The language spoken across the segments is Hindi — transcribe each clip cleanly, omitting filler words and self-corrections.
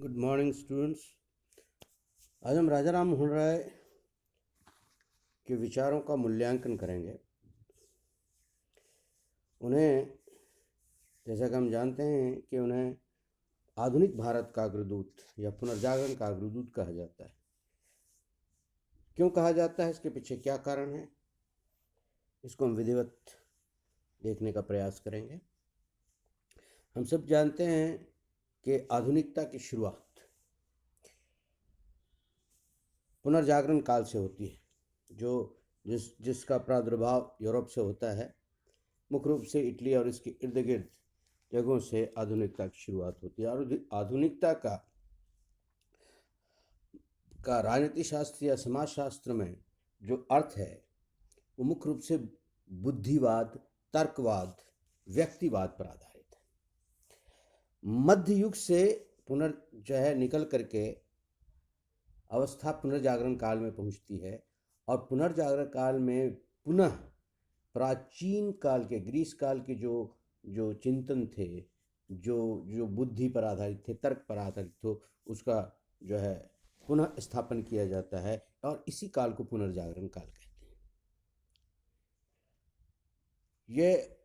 Good morning students. आज हम राजा राम मोहन राय के विचारों का मूल्यांकन करेंगे। उन्हें, जैसा कि हम जानते हैं कि उन्हें आधुनिक भारत का अग्रदूत या पुनर्जागरण का अग्रदूत कहा जाता है। क्यों कहा जाता है, इसके पीछे क्या कारण है, इसको हम विधिवत देखने का प्रयास करेंगे। हम सब जानते हैं कि आधुनिकता की शुरुआत पुनर्जागरण काल से होती है, जिसका प्रादुर्भाव यूरोप से होता है। मुख्य रूप से इटली और इसके इर्द गिर्द जगहों से आधुनिकता की शुरुआत होती है। और आधुनिकता का राजनीति शास्त्र या समाज शास्त्र में जो अर्थ है वो मुख्य रूप से बुद्धिवाद, तर्कवाद, व्यक्तिवाद पर आधारित है। मध्य युग से निकल करके अवस्था पुनर्जागरण काल में पहुंचती है और पुनर्जागरण काल में पुनः प्राचीन काल के ग्रीस काल के जो चिंतन थे, जो बुद्धि पर आधारित थे, तर्क पर आधारित थे, उसका पुनः स्थापन किया जाता है और इसी काल को पुनर्जागरण काल कहते हैं। ये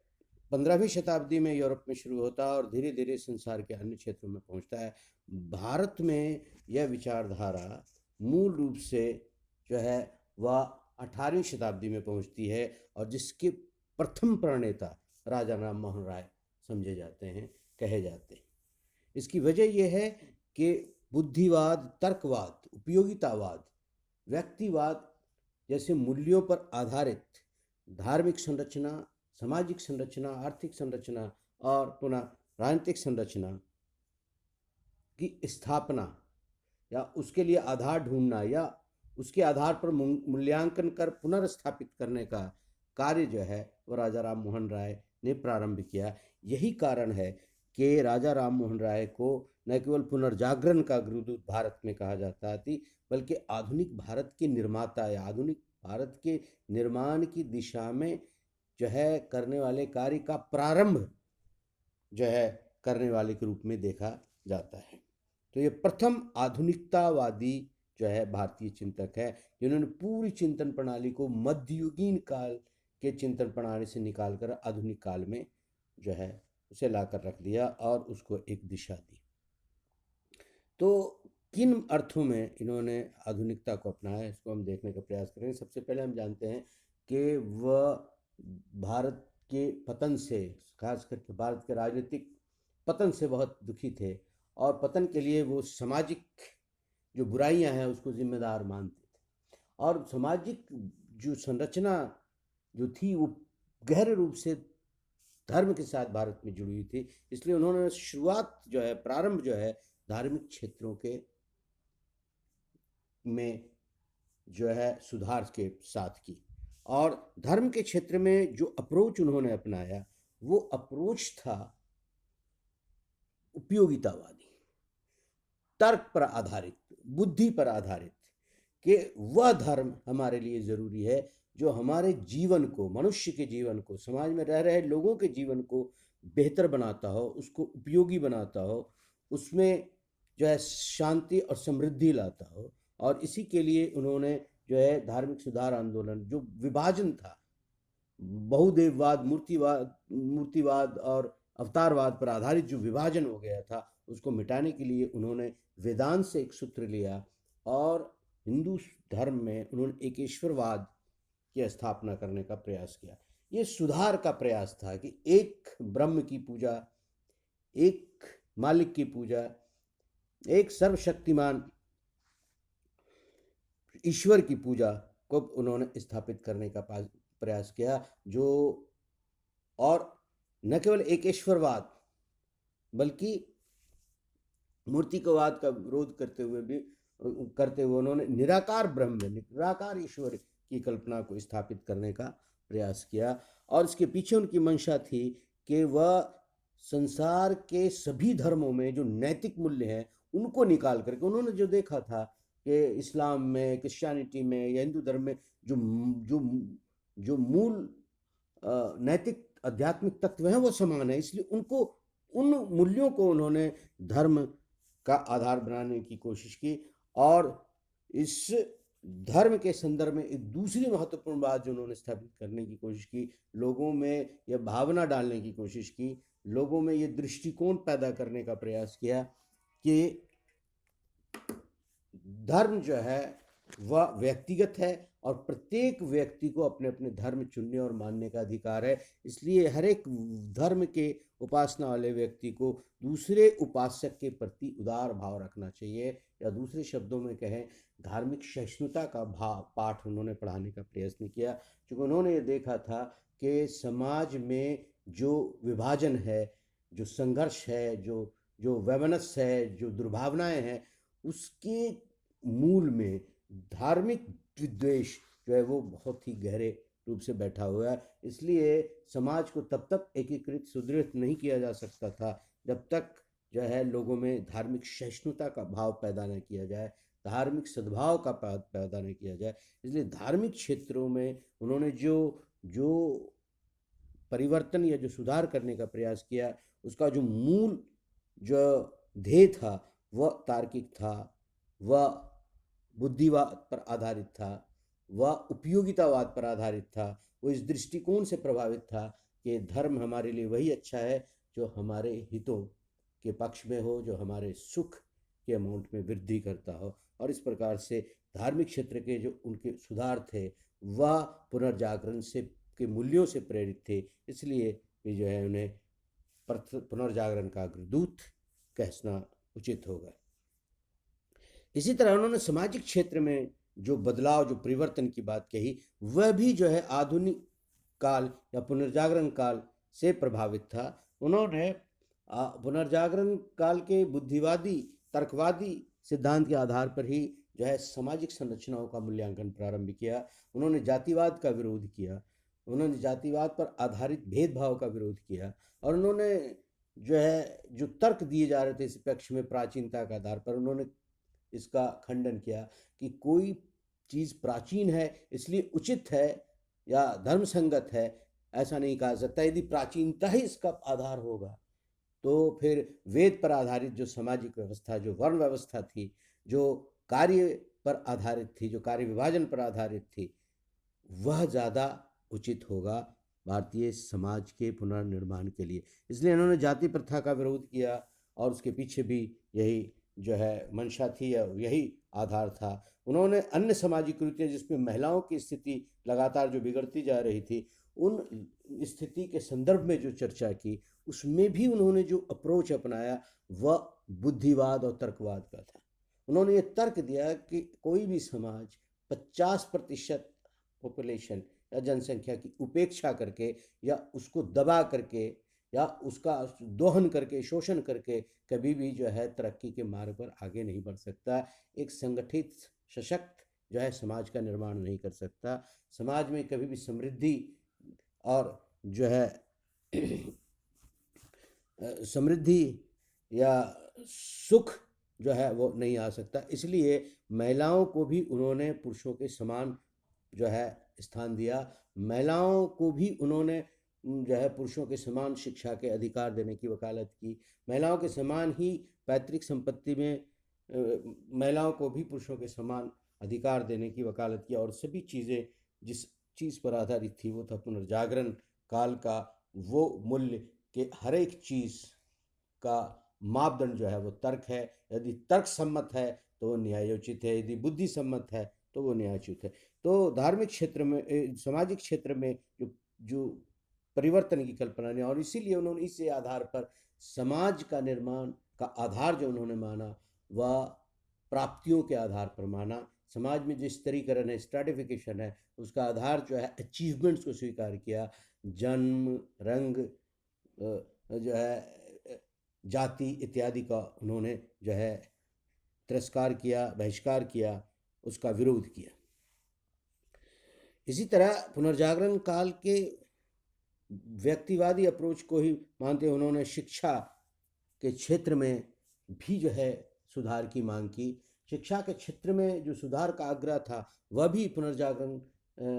15वीं शताब्दी में यूरोप में शुरू होता है और धीरे धीरे संसार के अन्य क्षेत्रों में पहुंचता है। भारत में यह विचारधारा मूल रूप से वह 18वीं शताब्दी में पहुंचती है और जिसके प्रथम प्रणेता राजा राम मोहन राय समझे जाते हैं, कहे जाते हैं। इसकी वजह यह है कि बुद्धिवाद, तर्कवाद, उपयोगितावाद, व्यक्तिवाद जैसे मूल्यों पर आधारित धार्मिक संरचना, सामाजिक संरचना, आर्थिक संरचना और पुनः राजनीतिक संरचना की स्थापना या उसके लिए आधार ढूंढना या उसके आधार पर मूल्यांकन कर पुनर्स्थापित करने का कार्य वो राजा राम मोहन राय ने प्रारंभ किया। यही कारण है कि राजा राम मोहन राय को न केवल पुनर्जागरण का अग्रदूत भारत में कहा जाता थी, बल्कि आधुनिक भारत के निर्माता या आधुनिक भारत के निर्माण की दिशा में करने वाले कार्य का प्रारंभ करने वाले के रूप में देखा जाता है। तो ये प्रथम आधुनिकतावादी भारतीय चिंतक है, जिन्होंने पूरी चिंतन प्रणाली को मध्ययुगीन काल के चिंतन प्रणाली से निकालकर आधुनिक काल में उसे लाकर रख दिया और उसको एक दिशा दी। तो किन अर्थों में इन्होंने आधुनिकता को अपनाया, इसको हम देखने का प्रयास करेंगे। सबसे पहले हम जानते हैं कि वह भारत के पतन से, खास करके भारत के राजनीतिक पतन से बहुत दुखी थे और पतन के लिए वो सामाजिक जो बुराइयां हैं उसको जिम्मेदार मानते थे। और सामाजिक जो संरचना जो थी वो गहरे रूप से धर्म के साथ भारत में जुड़ी हुई थी, इसलिए उन्होंने शुरुआत प्रारंभ धार्मिक क्षेत्रों के में सुधार के साथ की। और धर्म के क्षेत्र में जो अप्रोच उन्होंने अपनाया वो अप्रोच था उपयोगितावादी, तर्क पर आधारित, बुद्धि पर आधारित, कि वह धर्म हमारे लिए जरूरी है जो हमारे जीवन को, मनुष्य के जीवन को, समाज में रह रहे लोगों के जीवन को बेहतर बनाता हो, उसको उपयोगी बनाता हो, उसमें शांति और समृद्धि लाता हो। और इसी के लिए उन्होंने धार्मिक सुधार आंदोलन, जो विभाजन था, बहुदेववाद, मूर्तिवाद और अवतारवाद पर आधारित जो विभाजन हो गया था, उसको मिटाने के लिए उन्होंने वेदांत से एक सूत्र लिया और हिंदू धर्म में उन्होंने एकेश्वरवाद की स्थापना करने का प्रयास किया। ये सुधार का प्रयास था कि एक ब्रह्म की पूजा, एक मालिक की पूजा, एक सर्वशक्तिमान ईश्वर की पूजा को उन्होंने स्थापित करने का प्रयास किया, जो और न केवल एकेश्वरवाद बल्कि मूर्तिकवाद का विरोध करते हुए उन्होंने निराकार ब्रह्म, निराकार ईश्वर की कल्पना को स्थापित करने का प्रयास किया। और इसके पीछे उनकी मंशा थी कि वह संसार के सभी धर्मों में जो नैतिक मूल्य हैं उनको निकाल करके, उन्होंने जो देखा था कि इस्लाम में, क्रिश्चियनिटी में या हिंदू धर्म में जो जो जो मूल नैतिक आध्यात्मिक तत्व हैं वो समान है, इसलिए उन मूल्यों को उन्होंने धर्म का आधार बनाने की कोशिश की। और इस धर्म के संदर्भ में एक दूसरी महत्वपूर्ण बात जो उन्होंने स्थापित करने की कोशिश की, लोगों में यह भावना डालने की कोशिश की, लोगों में ये दृष्टिकोण पैदा करने का प्रयास किया कि धर्म जो है वह व्यक्तिगत है और प्रत्येक व्यक्ति को अपने अपने धर्म चुनने और मानने का अधिकार है। इसलिए हर एक धर्म के उपासना वाले व्यक्ति को दूसरे उपासक के प्रति उदार भाव रखना चाहिए, या दूसरे शब्दों में कहें धार्मिक सहिष्णुता का भाव पाठ उन्होंने पढ़ाने का प्रयत्न किया। क्योंकि उन्होंने ये देखा था कि समाज में जो विभाजन है, जो संघर्ष है, जो वैमनस्य है, जो दुर्भावनाएं हैं, उसके मूल में धार्मिक विद्वेष जो है वो बहुत ही गहरे रूप से बैठा हुआ है। इसलिए समाज को तब तक एकीकृत सुदृढ़ नहीं किया जा सकता था जब तक जो है लोगों में धार्मिक सहिष्णुता का भाव पैदा न किया जाए, धार्मिक सद्भाव का पैदा न किया जाए। इसलिए धार्मिक क्षेत्रों में उन्होंने जो जो परिवर्तन या जो सुधार करने का प्रयास किया, उसका जो मूल जो ध्येय था वह तार्किक था, वह बुद्धिवाद पर आधारित था, वह उपयोगितावाद पर आधारित था। वो इस दृष्टिकोण से प्रभावित था कि धर्म हमारे लिए वही अच्छा है जो हमारे हितों के पक्ष में हो, जो हमारे सुख के अमाउंट में वृद्धि करता हो। और इस प्रकार से धार्मिक क्षेत्र के जो उनके सुधार थे वह पुनर्जागरण से के मूल्यों से प्रेरित थे। इसलिए ये जो है उन्हें पुनर्जागरण का अग्रदूत कहना उचित होगा। इसी तरह उन्होंने सामाजिक क्षेत्र में जो बदलाव, जो परिवर्तन की बात कही, वह भी जो है आधुनिक काल या पुनर्जागरण काल से प्रभावित था। उन्होंने पुनर्जागरण काल के बुद्धिवादी तर्कवादी सिद्धांत के आधार पर ही जो है सामाजिक संरचनाओं का मूल्यांकन प्रारंभ किया। उन्होंने जातिवाद का विरोध किया, उन्होंने जातिवाद पर आधारित भेदभाव का विरोध किया, और उन्होंने जो है जो तर्क दिए जा रहे थे इस पक्ष में प्राचीनता के आधार पर, उन्होंने इसका खंडन किया कि कोई चीज़ प्राचीन है इसलिए उचित है या धर्म संगत है, ऐसा नहीं कहा सकता। यदि प्राचीनता ही इसका आधार होगा तो फिर वेद पर आधारित जो सामाजिक व्यवस्था, जो वर्ण व्यवस्था थी, जो कार्य पर आधारित थी, जो कार्य विभाजन पर आधारित थी, वह ज़्यादा उचित होगा भारतीय समाज के पुनर्निर्माण के लिए। इसलिए इन्होंने जाति प्रथा का विरोध किया और उसके पीछे भी यही जो है मंशा थी या यही आधार था। उन्होंने अन्य सामाजिक कुरीतियाँ जिसमें महिलाओं की स्थिति लगातार जो बिगड़ती जा रही थी, उन स्थिति के संदर्भ में जो चर्चा की, उसमें भी उन्होंने जो अप्रोच अपनाया वह बुद्धिवाद और तर्कवाद का था। उन्होंने ये तर्क दिया कि कोई भी समाज 50% पॉपुलेशन या जनसंख्या की उपेक्षा करके या उसको दबा करके या उसका दोहन करके, शोषण करके कभी भी जो है तरक्की के मार्ग पर आगे नहीं बढ़ सकता। एक संगठित सशक्त जो है समाज का निर्माण नहीं कर सकता। समाज में कभी भी समृद्धि और जो है समृद्धि या सुख जो है वो नहीं आ सकता। इसलिए महिलाओं को भी उन्होंने पुरुषों के समान जो है स्थान दिया। महिलाओं को भी उन्होंने जो है पुरुषों के समान शिक्षा के अधिकार देने की वकालत की। महिलाओं के समान ही पैतृक संपत्ति में महिलाओं को भी पुरुषों के समान अधिकार देने की वकालत की। और सभी चीज़ें जिस चीज़ पर आधारित थी वो था पुनर्जागरण काल का वो मूल्य कि हर एक चीज़ का मापदंड जो है वो तर्क है। यदि तर्क सम्मत है तो वो न्यायोचित है, यदि बुद्धि सम्मत है तो वो न्यायोचित है। तो धार्मिक क्षेत्र में, सामाजिक क्षेत्र में जो परिवर्तन की कल्पना ने, और इसीलिए उन्होंने इसी आधार पर समाज का निर्माण का आधार जो उन्होंने माना वह प्राप्तियों के आधार पर माना। समाज में जो स्तरीकरण है, स्ट्रैटिफिकेशन है, उसका आधार जो है अचीवमेंट्स को स्वीकार किया। जन्म, रंग, जो है जाति इत्यादि का उन्होंने जो है तिरस्कार किया, बहिष्कार किया, उसका विरोध किया। इसी तरह पुनर्जागरण काल के व्यक्तिवादी अप्रोच को ही मानते उन्होंने शिक्षा के क्षेत्र में भी जो है सुधार की मांग की। शिक्षा के क्षेत्र में जो सुधार का आग्रह था वह भी पुनर्जागरण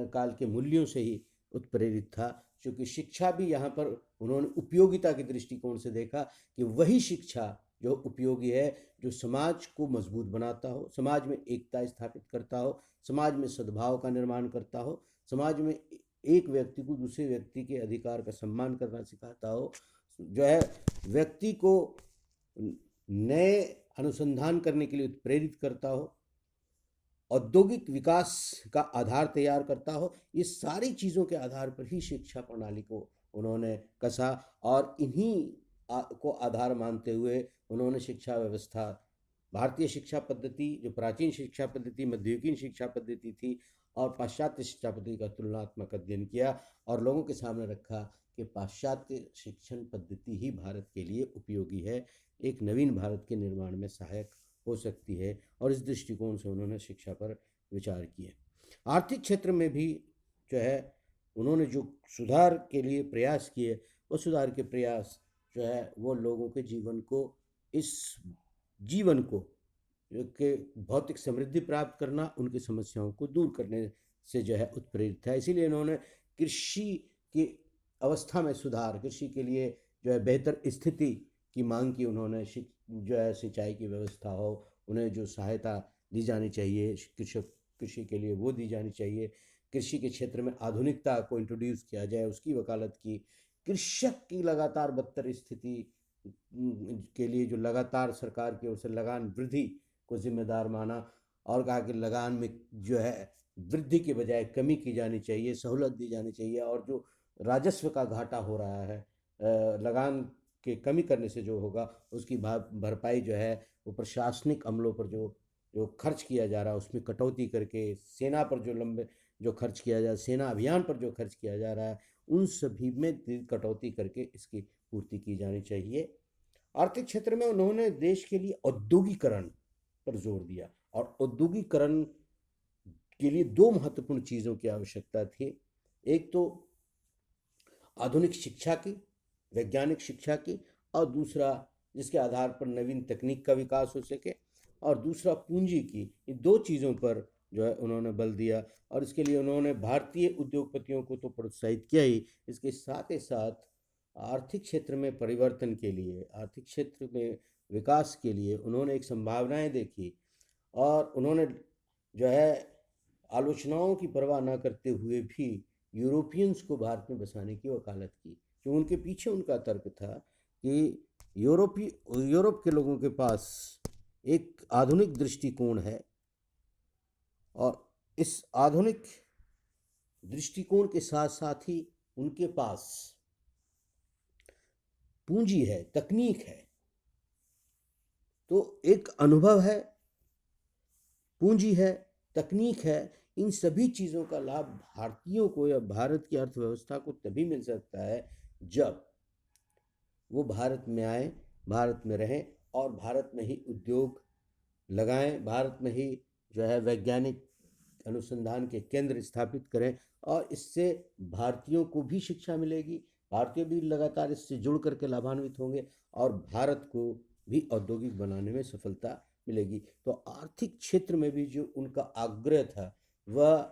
काल के मूल्यों से ही उत्प्रेरित था, क्योंकि शिक्षा भी यहाँ पर उन्होंने उपयोगिता के दृष्टिकोण से देखा कि वही शिक्षा जो उपयोगी है, जो समाज को मजबूत बनाता हो, समाज में एकता स्थापित करता हो, समाज में सद्भाव का निर्माण करता हो, समाज में एक व्यक्ति को दूसरे व्यक्ति के अधिकार का सम्मान करना सिखाता हो, जो है व्यक्ति को नए अनुसंधान करने के लिए प्रेरित करता हो, औद्योगिक विकास का आधार तैयार करता हो। ये सारी चीज़ों के आधार पर ही शिक्षा प्रणाली को उन्होंने कसा और इन्हीं को आधार मानते हुए उन्होंने शिक्षा व्यवस्था, भारतीय शिक्षा पद्धति जो प्राचीन शिक्षा पद्धति, मध्ययुगीन शिक्षा पद्धति थी और पाश्चात्य शिक्षा पद्धति का तुलनात्मक अध्ययन किया और लोगों के सामने रखा कि पाश्चात्य शिक्षण पद्धति ही भारत के लिए उपयोगी है, एक नवीन भारत के निर्माण में सहायक हो सकती है। और इस दृष्टिकोण से उन्होंने शिक्षा पर विचार किए। आर्थिक क्षेत्र में भी जो है उन्होंने जो सुधार के लिए प्रयास किए, वो सुधार के प्रयास जो है वो लोगों के जीवन को, इस जीवन को के भौतिक समृद्धि प्राप्त करना, उनकी समस्याओं को दूर करने से जो है उत्प्रेरित था। इसीलिए इन्होंने कृषि की अवस्था में सुधार, कृषि के लिए जो है बेहतर स्थिति की मांग की। उन्होंने जो है सिंचाई की व्यवस्था हो, उन्हें जो सहायता दी जानी चाहिए कृषि के लिए वो दी जानी चाहिए। कृषि के क्षेत्र में आधुनिकता को इंट्रोड्यूस किया जाए, उसकी वकालत की। कृषक की लगातार बदतर स्थिति के लिए जो लगातार सरकार की ओर से लगान वृद्धि को जिम्मेदार माना और कहा कि लगान में जो है वृद्धि के बजाय कमी की जानी चाहिए, सहूलत दी जानी चाहिए। और जो राजस्व का घाटा हो रहा है लगान के कमी करने से जो होगा, उसकी भरपाई जो है वो प्रशासनिक अमलों पर जो खर्च किया जा रहा है उसमें कटौती करके, सेना पर जो खर्च किया जा, सेना अभियान पर जो खर्च किया जा रहा है, उन सभी में कटौती करके इसकी पूर्ति की जानी चाहिए। आर्थिक क्षेत्र में उन्होंने देश के लिए औद्योगिकरण पर जोर दिया और औद्योगिकरण के लिए दो महत्वपूर्ण चीज़ों की आवश्यकता थी। एक तो आधुनिक शिक्षा की, वैज्ञानिक शिक्षा की, और दूसरा जिसके आधार पर नवीन तकनीक का विकास हो सके, और दूसरा पूंजी की। इन दो चीज़ों पर जो है उन्होंने बल दिया और इसके लिए उन्होंने भारतीय उद्योगपतियों को तो प्रोत्साहित किया ही, इसके साथ ही साथ आर्थिक क्षेत्र में परिवर्तन के लिए, आर्थिक क्षेत्र में विकास के लिए उन्होंने एक संभावनाएं देखी और उन्होंने जो है आलोचनाओं की परवाह न करते हुए भी यूरोपियंस को भारत में बसाने की वकालत की। जो उनके पीछे उनका तर्क था कि यूरोप के लोगों के पास एक आधुनिक दृष्टिकोण है और इस आधुनिक दृष्टिकोण के साथ साथ ही उनके पास पूंजी है, तकनीक है। तो एक अनुभव है, पूंजी है, तकनीक है, इन सभी चीज़ों का लाभ भारतीयों को या भारत की अर्थव्यवस्था को तभी मिल सकता है जब वो भारत में आए, भारत में रहें और भारत में ही उद्योग लगाएं, भारत में ही जो है वैज्ञानिक अनुसंधान के केंद्र स्थापित करें और इससे भारतीयों को भी शिक्षा मिलेगी, भारतीय भी लगातार इससे जुड़ करके लाभान्वित होंगे और भारत को भी औद्योगिक बनाने में सफलता मिलेगी। तो आर्थिक क्षेत्र में भी जो उनका आग्रह था वह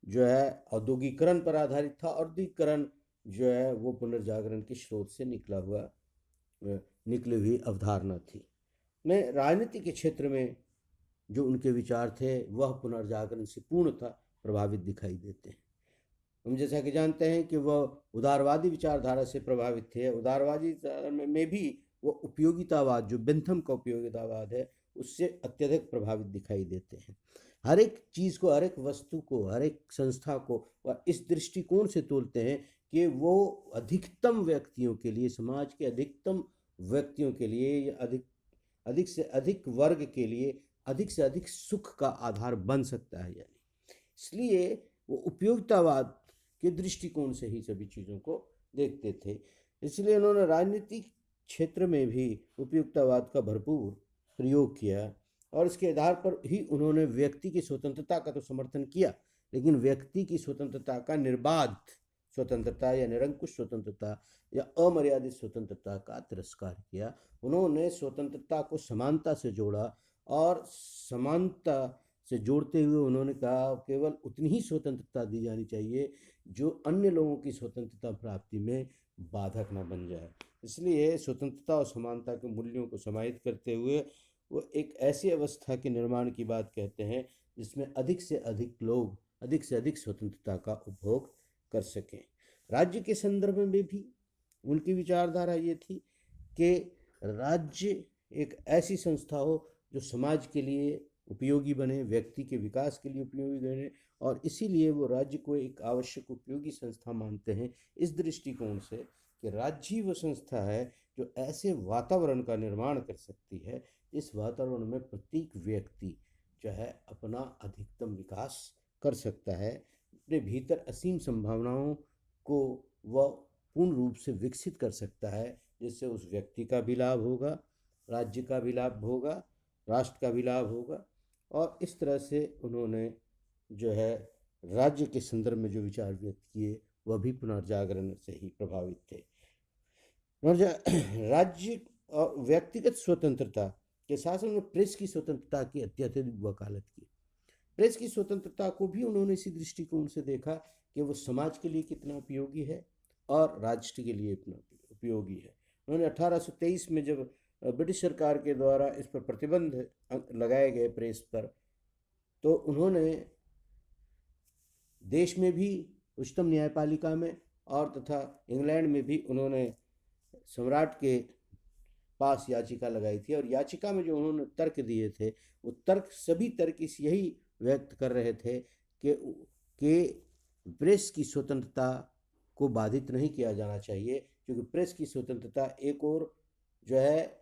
जो है औद्योगिकरण पर आधारित था। औद्योगिकरण जो है वो पुनर्जागरण के स्रोत से निकली हुई अवधारणा थी। मैं राजनीति के क्षेत्र में जो उनके विचार थे वह पुनर्जागरण से पूर्णतः प्रभावित दिखाई देते हैं। हम जैसा कि जानते हैं कि वह उदारवादी विचारधारा से प्रभावित थे। उदारवादी में भी वो उपयोगितावाद, जो बेंथम का उपयोगितावाद है, उससे अत्यधिक प्रभावित दिखाई देते हैं। हर एक चीज़ को, हर एक वस्तु को, हर एक संस्था को वह इस दृष्टिकोण से तोलते हैं कि वो अधिकतम व्यक्तियों के लिए, समाज के अधिकतम व्यक्तियों के लिए, अधिक से अधिक वर्ग के लिए अधिक से अधिक सुख का आधार बन सकता है या नहीं। इसलिए वो उपयोगितावाद के दृष्टिकोण से ही सभी चीज़ों को देखते थे। इसलिए उन्होंने राजनीतिक क्षेत्र में भी उपयोगितावाद का भरपूर प्रयोग किया और इसके आधार पर ही उन्होंने व्यक्ति की स्वतंत्रता का तो समर्थन किया, लेकिन व्यक्ति की स्वतंत्रता का निर्बाध स्वतंत्रता या निरंकुश स्वतंत्रता या अमर्यादित स्वतंत्रता का तिरस्कार किया। उन्होंने स्वतंत्रता को समानता से जोड़ा और समानता से जोड़ते हुए उन्होंने कहा केवल उतनी ही स्वतंत्रता दी जानी चाहिए जो अन्य लोगों की स्वतंत्रता प्राप्ति में बाधक न बन जाए। इसलिए स्वतंत्रता और समानता के मूल्यों को समाहित करते हुए वो एक ऐसी अवस्था के निर्माण की बात कहते हैं जिसमें अधिक से अधिक लोग अधिक से अधिक स्वतंत्रता का उपभोग कर सकें। राज्य के संदर्भ में भी उनकी विचारधारा ये थी कि राज्य एक ऐसी संस्था हो जो समाज के लिए उपयोगी बने, व्यक्ति के विकास के लिए उपयोगी बने, और इसीलिए वो राज्य को एक आवश्यक उपयोगी संस्था मानते हैं इस दृष्टिकोण से कि राज्य ही वो संस्था है जो ऐसे वातावरण का निर्माण कर सकती है, इस वातावरण में प्रत्येक व्यक्ति जो है अपना अधिकतम विकास कर सकता है, अपने भीतर असीम संभावनाओं को वह पूर्ण रूप से विकसित कर सकता है, जिससे उस व्यक्ति का भी लाभ होगा, राज्य का भी लाभ होगा, राष्ट्र का भी लाभ होगा। और इस तरह से उन्होंने जो है राज्य के संदर्भ में जो विचार व्यक्त किए वह भी पुनर्जागरण से ही प्रभावित थे। राज्य और व्यक्तिगत स्वतंत्रता के शासन में प्रेस की स्वतंत्रता की अत्यधिक वकालत की। प्रेस की स्वतंत्रता को भी उन्होंने इसी दृष्टिकोण से देखा कि वो समाज के लिए कितना उपयोगी है और राष्ट्र के लिए इतना उपयोगी है। उन्होंने 1823 में जब ब्रिटिश सरकार के द्वारा इस पर प्रतिबंध लगाए गए प्रेस पर, तो उन्होंने देश में भी उच्चतम न्यायपालिका में और तथा इंग्लैंड में भी उन्होंने सम्राट के पास याचिका लगाई थी, और याचिका में जो उन्होंने तर्क दिए थे वो तर्क सभी तर्क यही व्यक्त कर रहे थे कि प्रेस की स्वतंत्रता को बाधित नहीं किया जाना चाहिए, क्योंकि प्रेस की स्वतंत्रता एक और जो है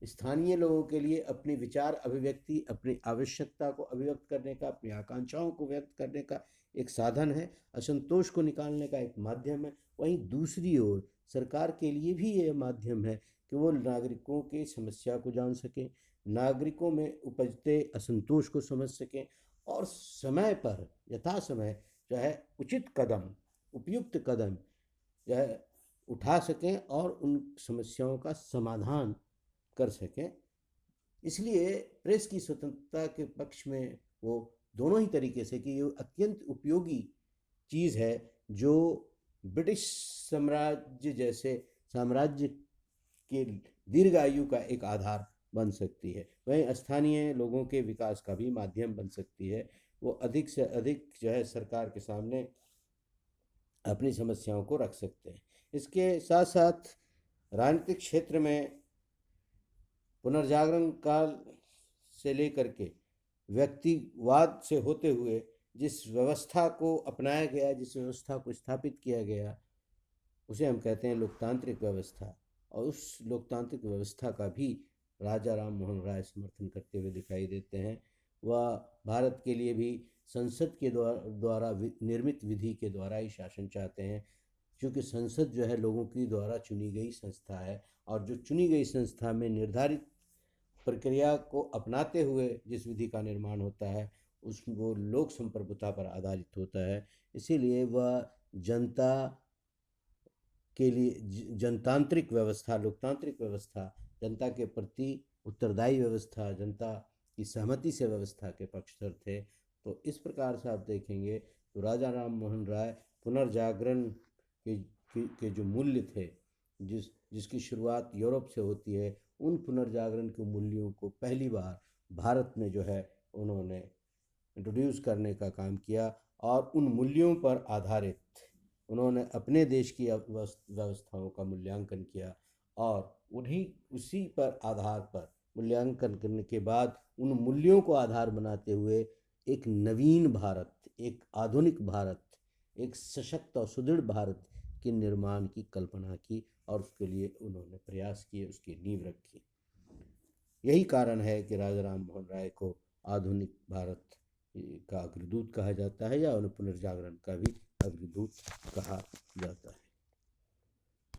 स्थानीय लोगों के लिए अपनी विचार अभिव्यक्ति, अपनी आवश्यकता को अभिव्यक्त करने का, अपनी आकांक्षाओं को व्यक्त करने का एक साधन है, असंतोष को निकालने का एक माध्यम है। वहीं दूसरी ओर सरकार के लिए भी यह माध्यम है कि वो नागरिकों की समस्या को जान सकें, नागरिकों में उपजते असंतोष को समझ सकें और समय पर यथा समय जो है उचित कदम, उपयुक्त कदम जो है उठा सकें और उन समस्याओं का समाधान कर सकें। इसलिए प्रेस की स्वतंत्रता के पक्ष में वो दोनों ही तरीके से कि ये अत्यंत उपयोगी चीज़ है जो ब्रिटिश साम्राज्य जैसे साम्राज्य के दीर्घायु का एक आधार बन सकती है, वहीं स्थानीय लोगों के विकास का भी माध्यम बन सकती है। वो अधिक से अधिक जो है सरकार के सामने अपनी समस्याओं को रख सकते हैं। इसके साथ साथ राजनीतिक क्षेत्र में पुनर्जागरण काल से लेकर के व्यक्तिवाद से होते हुए जिस व्यवस्था को अपनाया गया, जिस व्यवस्था को स्थापित किया गया, उसे हम कहते हैं लोकतांत्रिक व्यवस्था, और उस लोकतांत्रिक व्यवस्था का भी राजा राम मोहन राय समर्थन करते हुए दिखाई देते हैं। वह भारत के लिए भी संसद के द्वारा निर्मित विधि के द्वारा ही शासन चाहते हैं, क्योंकि संसद जो है लोगों की द्वारा चुनी गई संस्था है, और जो चुनी गई संस्था में निर्धारित प्रक्रिया को अपनाते हुए जिस विधि का निर्माण होता है उस वो लोक संप्रभुता पर आधारित होता है। इसीलिए वह जनता के लिए जनतांत्रिक व्यवस्था, लोकतांत्रिक व्यवस्था, जनता के प्रति उत्तरदायी व्यवस्था, जनता की सहमति से व्यवस्था के पक्षधर थे। तो इस प्रकार से आप देखेंगे तो राजा राम मोहन राय पुनर्जागरण के जो मूल्य थे, जिसकी शुरुआत यूरोप से होती है, उन पुनर्जागरण के मूल्यों को पहली बार भारत में जो है उन्होंने इंट्रोड्यूस करने का काम किया, और उन मूल्यों पर आधारित उन्होंने अपने देश की व्यवस्थाओं का मूल्यांकन किया, और उसी पर आधार पर मूल्यांकन करने के बाद उन मूल्यों को आधार बनाते हुए एक नवीन भारत, एक आधुनिक भारत, एक सशक्त और सुदृढ़ भारत के निर्माण की कल्पना की, और उसके लिए उन्होंने प्रयास किए, उसकी नींव रखी। यही कारण है कि राजा राम मोहन राय को आधुनिक भारत का अग्रदूत कहा जाता है, या उन्हें पुनर्जागरण का भी अग्रदूत कहा जाता है।